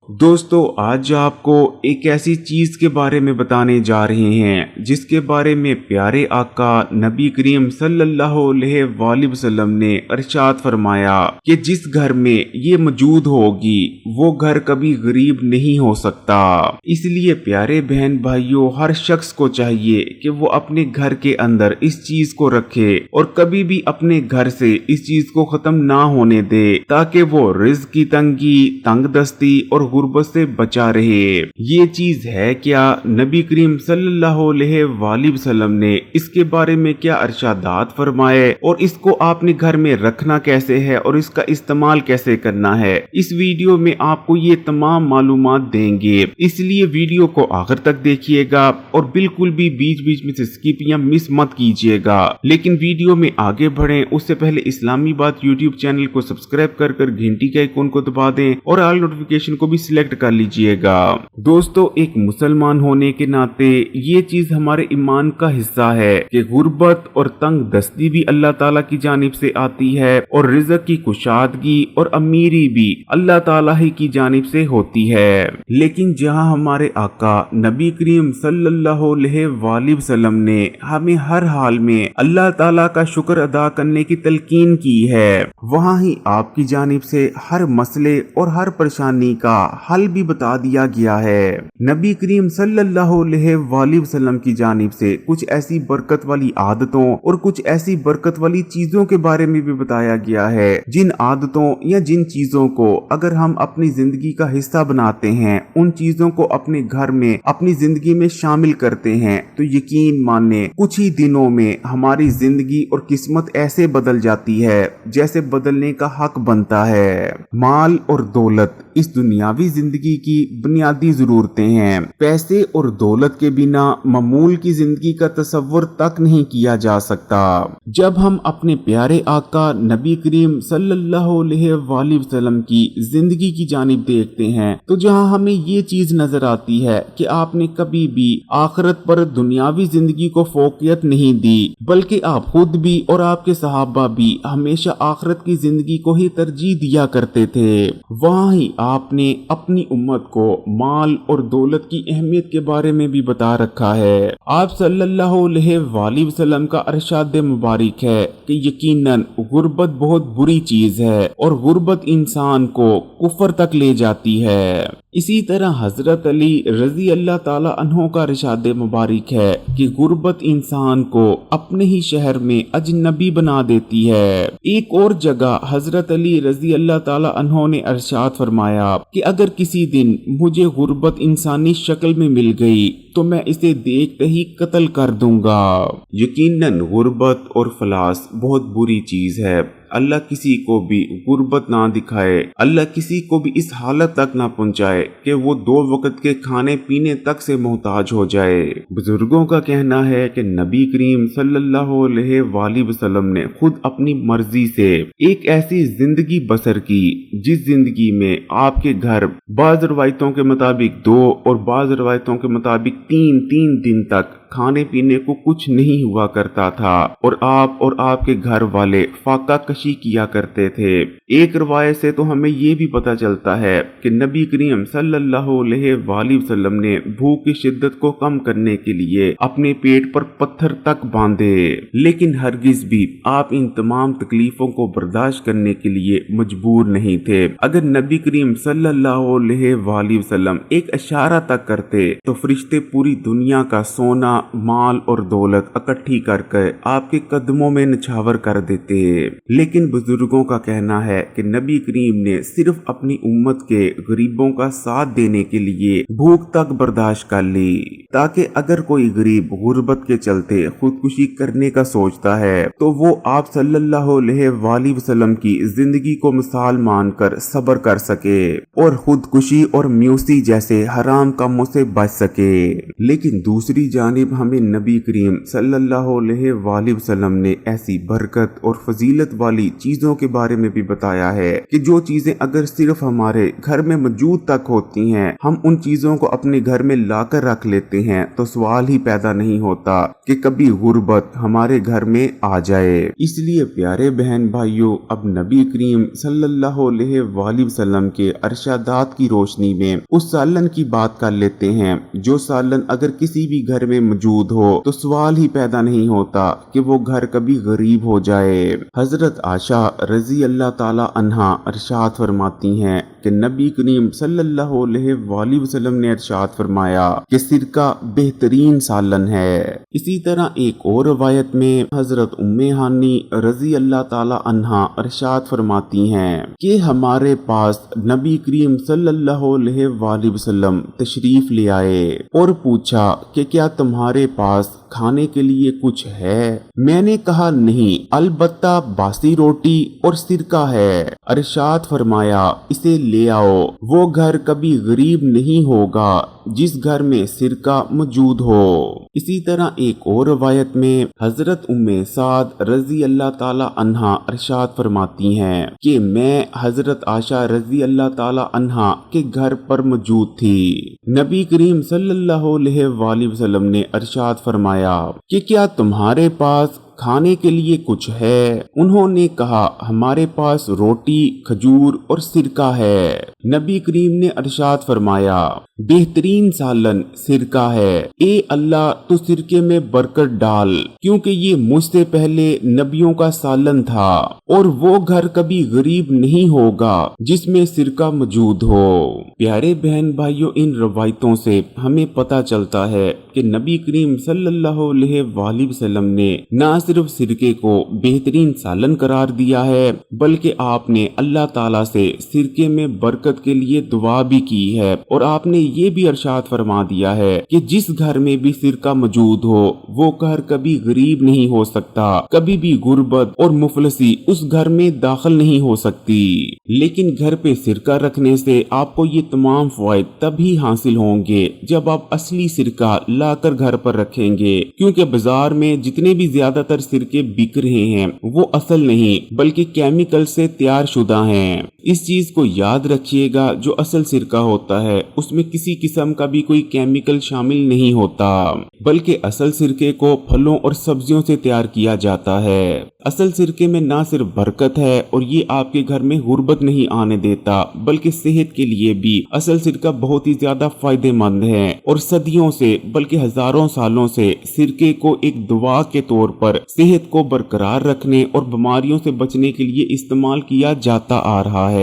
दोस्तों आज आपको एक ऐसी चीज के बारे में बताने जा रहे हैं जिसके बारे में प्यारे आका नबी करीम सल्लल्लाहु अलैहि वसल्लम ने इरशाद फरमाया कि जिस घर में ये मौजूद होगी वो घर कभी गरीब नहीं हो सकता। इसलिए प्यारे बहन भाइयों, हर शख्स को चाहिए कि वो अपने घर के अंदर इस चीज को रखे और कभी भी अपने घर से इस चीज को खत्म ना होने दे, ताकि वो रिज़्क की तंगी, तंगदस्ती और गुर्बत से बचा रहे। ये चीज है क्या? नबी करीम सल्लल्लाहु अलैहि वसल्लम ने इसके बारे में क्या इरशादात फरमाए और इसको आपने घर में रखना कैसे है और इसका इस्तेमाल कैसे करना है, इस वीडियो में आपको ये तमाम मालूमात देंगे। इसलिए वीडियो को आखिर तक देखिएगा और बिल्कुल भी बीच बीच में से स्किप या मिस मत कीजिएगा। लेकिन वीडियो में आगे बढ़ें उससे पहले इस्लामी बात यूट्यूब चैनल को सब्सक्राइब कर घंटी के आइकन को दबा दें और ऑल नोटिफिकेशन को भी सिलेक्ट कर लीजिएगा। दोस्तों, एक मुसलमान होने के नाते ये चीज हमारे ईमान का हिस्सा है कि गुर्बत और तंग दस्ती भी अल्लाह ताला की जानिब से आती है और रिज़्क की कुशादगी और अमीरी भी अल्लाह ताला ही की जानिब से होती है। लेकिन जहां हमारे आका नबी करीम सल्लल्लाहु अलैहि वसल्लम ने हमें हर हाल में अल्लाह ताला का शुक्र अदा करने की तलकीन की है, वहाँ ही आपकी जानिब से हर मसले और हर परेशानी का हल भी बता दिया गया है। नबी करीम सल्लल्लाहु अलैहि वसल्लम की जानिब से कुछ ऐसी बरकत वाली आदतों और कुछ ऐसी बरकत वाली चीजों के बारे में भी बताया गया है जिन आदतों या जिन चीजों को अगर हम अपनी जिंदगी का हिस्सा बनाते हैं, उन चीजों को अपने घर में अपनी जिंदगी में शामिल करते हैं, तो यकीन माने कुछ ही दिनों में हमारी जिंदगी और किस्मत ऐसे बदल जाती है जैसे बदलने का हक बनता है। माल और दौलत इस दुनियावी जिंदगी की बुनियादी जरूरतें हैं। पैसे और दौलत के बिना मामूल की जिंदगी का तसव्वुर तक नहीं किया जा सकता। जब हम अपने प्यारे आका नबी करीम सल्लल्लाहु अलैहि वसल्लम की जिंदगी की जानिब देखते हैं तो जहां हमें ये चीज नजर आती है कि आपने कभी भी आखिरत पर दुनियावी जिंदगी को फोकियत नहीं दी, बल्कि आप खुद भी और आपके सहाबा भी हमेशा आखिरत की जिंदगी को ही तरजीह दिया करते थे। वहाँ ही आपने अपनी उम्मत को माल और दौलत की अहमियत के बारे में भी बता रखा है। आप सल्लल्लाहु अलैहि वसल्लम का इरशाद मुबारक है कि यकीनन गुर्बत बहुत बुरी चीज है और गुर्बत इंसान को कुफर तक ले जाती है। इसी तरह हजरत अली रजी अल्लाह ताला अन्हो का इरशाद मुबारक है कि गुर्बत इंसान को अपने ही शहर में अजनबी बना देती है। एक और जगह हजरत अली रजी अल्लाह ताला अन्हो ने इरशाद फरमाया कि अगर किसी दिन मुझे गुर्बत इंसानी शक्ल में मिल गई तो मैं इसे देखते ही कत्ल कर दूंगा। यकीनन गुर्बत और फलास बहुत बुरी चीज है। अल्लाह किसी को भी गुर्बत ना दिखाए, अल्लाह किसी को भी इस हालत तक ना पहुंचाए कि वो 2 वक्त के खाने पीने तक से मोहताज हो जाए। बुजुर्गों का कहना है कि नबी करीम सल्लल्लाहु अलैहि वसल्लम ने खुद अपनी मर्जी से एक ऐसी जिंदगी बसर की जिस जिंदगी में आपके घर बाज़ रवायतों के मुताबिक 2 और बाज़ रवायतों के मुताबिक 3 दिन तक खाने पीने को कुछ नहीं हुआ करता था और आप और आपके घर वाले फाका कशी किया करते थे। एक रवायत से तो हमें ये भी पता चलता है कि नबी करीम सल्लल्लाहु अलैहि वसल्लम ने भूख की शिद्दत को कम करने के लिए अपने पेट पर पत्थर तक बांधे, लेकिन हरगिज भी आप इन तमाम तकलीफों को बर्दाश्त करने के लिए मजबूर नहीं थे। अगर नबी करीम सल्लल्लाहु अलैहि वसल्लम एक इशारा तक करते तो फरिश्ते पूरी दुनिया का सोना, माल और दौलत इकट्ठी करके आपके कदमों में निछावर कर देते। लेकिन बुजुर्गों का कहना है कि नबी करीम ने सिर्फ अपनी उम्मत के गरीबों का साथ देने के लिए भूख तक बर्दाश्त कर ली, ताकि अगर कोई गरीब गुर्बत के चलते खुदकुशी करने का सोचता है तो वो आप सल्लल्लाहु अलैहि वसल्लम की जिंदगी को मिसाल मानकर सब्र कर सके और खुदकुशी और म्यूसी जैसे हराम कामों से बच सके। लेकिन दूसरी जानिब जानिब हमें नबी करीम सल्लल्लाहु अलैहि वसल्लम ने ऐसी बरकत और फजीलत वाली चीज़ों के बारे में भी बताया है कि जो चीज़ें अगर सिर्फ हमारे घर में मौजूद तक होती हैं, हम उन चीज़ों को अपने घर में लाकर रख लेते हैं तो सवाल ही पैदा नहीं होता कि कभी गुर्बत हमारे घर में आ जाए। इसलिए प्यारे बहन भाइयों, अब नबी करीम सल्लल्लाहु अलैहि वसल्लम के अरशादात की रोशनी में उस सालन की बात कर लेते हैं जो सालन अगर किसी भी घर में मौजूद हो तो सवाल ही पैदा नहीं होता कि वो घर कभी गरीब हो जाए। हजरत आशा रजी अल्लाह ताला अन्हा अरशाद फरमाती हैं कि नबी करीम सल्लल्लाहु अलैहि वसल्लम ने अरशाद फरमाया कि सिरका बेहतरीन सालन है। इसी तरह एक और रवायत में हजरत उम्मे हानी रजी अल्लाह ताला अन्हा अरशाद फरमाती हैं कि हमारे पास नबी करीम सल्लल्लाहु अलैहि वसल्लम तशरीफ ले आए और पूछा कि क्या तुम्हारे पास खाने के लिए कुछ है? मैंने कहा नहीं, अलबत्ता बासी रोटी और सिरका है। अरशाद फरमाया इसे ले आओ, वो घर कभी गरीब नहीं होगा जिस घर में सिरका मौजूद हो। इसी तरह एक और रवायत में हजरत उम्मे साद रजी अल्लाह ताला अन्हा अरशाद फरमाती हैं कि मैं हजरत आशा रजी अल्लाह ताला अन्हा के घर पर मौजूद थी। नबी करीम सल्लल्लाहु अलैहि वसल्लम ने अरशाद फरमाया कि क्या तुम्हारे पास खाने के लिए कुछ है? उन्होंने कहा हमारे पास रोटी, खजूर और सिरका है। नबी करीम ने अरशाद फरमाया बेहतरीन सालन सिरका है, ए अल्लाह तो सिरके में बरकत डाल, क्योंकि ये मुझसे पहले नबियों का सालन था और वो घर कभी गरीब नहीं होगा जिसमें सिरका मौजूद हो। प्यारे बहन भाइयों, इन रवायतों से हमें पता चलता है कि नबी करीम सल्लल्लाहु अलैहि वसल्लम ने न सिर्फ सिरके को बेहतरीन सालन करार दिया है बल्कि आपने अल्लाह ताला से सिरके में बरकत के लिए दुआ भी की है और आपने ये भी अरशाद फरमा दिया है कि जिस घर में भी सिरका मौजूद हो वो घर कभी गरीब नहीं हो सकता, कभी भी गुर्बत और मुफलसी उस घर में दाखिल नहीं हो सकती। लेकिन घर पे सिरका रखने से आपको ये तमाम फायदे तभी हासिल होंगे जब आप असली सिरका लाकर घर पर रखेंगे, क्योंकि बाजार में जितने भी ज्यादातर सिरके बिक रहे हैं वो असल नहीं बल्कि केमिकल से तैयार शुदा हैं। इस चीज को याद रखिएगा, जो असल सिरका होता है उसमें किसी किस्म का भी कोई केमिकल शामिल नहीं होता, बल्कि असल सिरके को फलों और सब्जियों से तैयार किया जाता है। असल सिरके में ना सिर्फ बरकत है और ये आपके घर में गुर्बत नहीं आने देता बल्कि सेहत के लिए भी असल सिरका बहुत ही ज्यादा फायदेमंद है और सदियों से बल्कि हजारों सालों से सिरके को एक दवा के तौर पर सेहत को बरकरार रखने और बीमारियों से बचने के लिए इस्तेमाल किया जाता आ रहा है।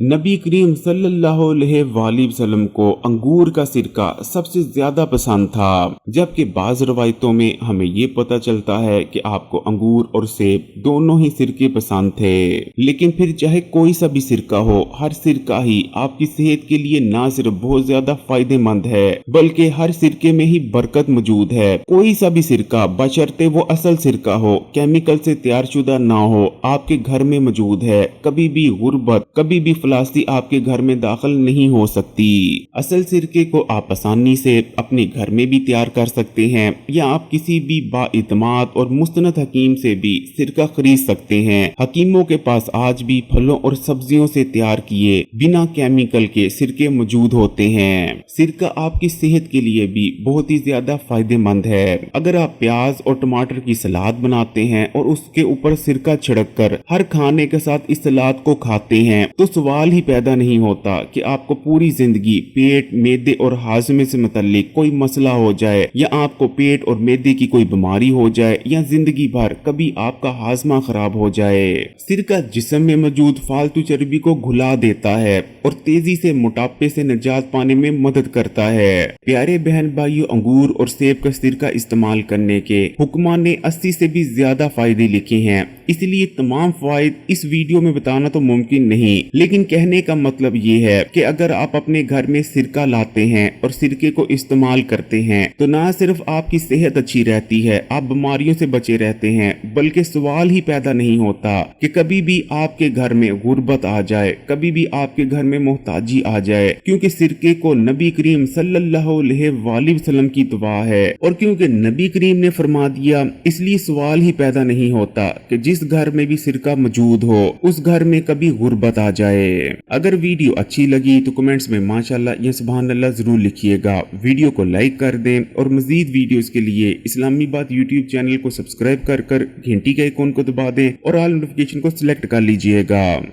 नबी करीम सल्लल्लाहु अलैहि वसल्लम को अंगूर का सिरका सबसे ज्यादा पसंद था, जबकि बाज रवायतों में हमें ये पता चलता है कि आपको अंगूर और सेब दोनों ही सिरके पसंद थे। लेकिन फिर चाहे कोई सा भी सिरका हो, हर सिरका ही आपकी सेहत के लिए ना सिर्फ बहुत ज्यादा फायदेमंद है बल्कि हर सिरके में ही बरकत मौजूद है। कोई सा भी सिरका बशर्ते वो असल सिरका हो, केमिकल से तैयार शुदा ना हो, आपके घर में मौजूद है, कभी भी गुर्बत, कभी भी फलासी आपके घर में दाखिल नहीं हो सकती। असल सिरके को आप आसानी से अपने घर में भी तैयार कर सकते हैं या आप किसी भी बाइतमाद और मुस्तनद हकीम से भी सिरका खरीद सकते हैं। हकीमों के पास आज भी फलों और सब्जियों से तैयार किए बिना केमिकल के सिरके मौजूद होते हैं। सिरका आपकी सेहत के लिए भी बहुत ही ज्यादा फायदेमंद है। अगर आप प्याज और टमाटर की सलाद बनाते हैं और उसके ऊपर सिरका छिड़क कर हर खाने के साथ इस सलाद को खाते हैं तो सवाल ही पैदा नहीं होता कि आपको पूरी जिंदगी पेट, मैदे और हाजमे से मुतल्लिक कोई मसला हो जाए या आपको पेट और मैदे की कोई बीमारी हो जाए या जिंदगी भर कभी आपका हाजमा खराब हो जाए। सिरका जिस्म में मौजूद फालतू चर्बी को घुला देता है और तेजी से मोटापे से निजात पाने में मदद करता है। प्यारे बहन भाइयों, अंगूर और सेब का सिरका इस्तेमाल करने के हुक्मा ने 80 80 से भी ज्यादा फायदे लिखे हैं, इसलिए तमाम फायदे इस वीडियो में बताना तो मुमकिन नहीं, लेकिन कहने का मतलब ये है कि अगर आप अपने घर में सिरका लाते हैं और सिरके को इस्तेमाल करते हैं तो ना सिर्फ आपकी सेहत अच्छी रहती है, आप बीमारियों से बचे रहते हैं, बल्कि सवाल ही पैदा नहीं होता कि कभी भी आपके घर में गुर्बत आ जाए, कभी भी आपके घर में मोहताजी आ जाए, क्योंकि सिरके को नबी करीम सल्लल्लाहु अलैहि वसल्लम की दुआ है। और क्योंकि नबी करीम ने फरमा दिया, इसलिए सवाल ही पैदा नहीं होता कि जिस घर में भी सिरका मौजूद हो उस घर में कभी गुर्बत आ जाए। अगर वीडियो अच्छी लगी तो कमेंट्स में माशाल्लाह या सुभान अल्लाह जरूर लिखिएगा। वीडियो को लाइक कर दें और मजीद वीडियोस के लिए इस्लामी बात यूट्यूब चैनल को सब्सक्राइब कर घंटी के आइकॉन को दबा दें और ऑल नोटिफिकेशन को सिलेक्ट कर लीजिएगा।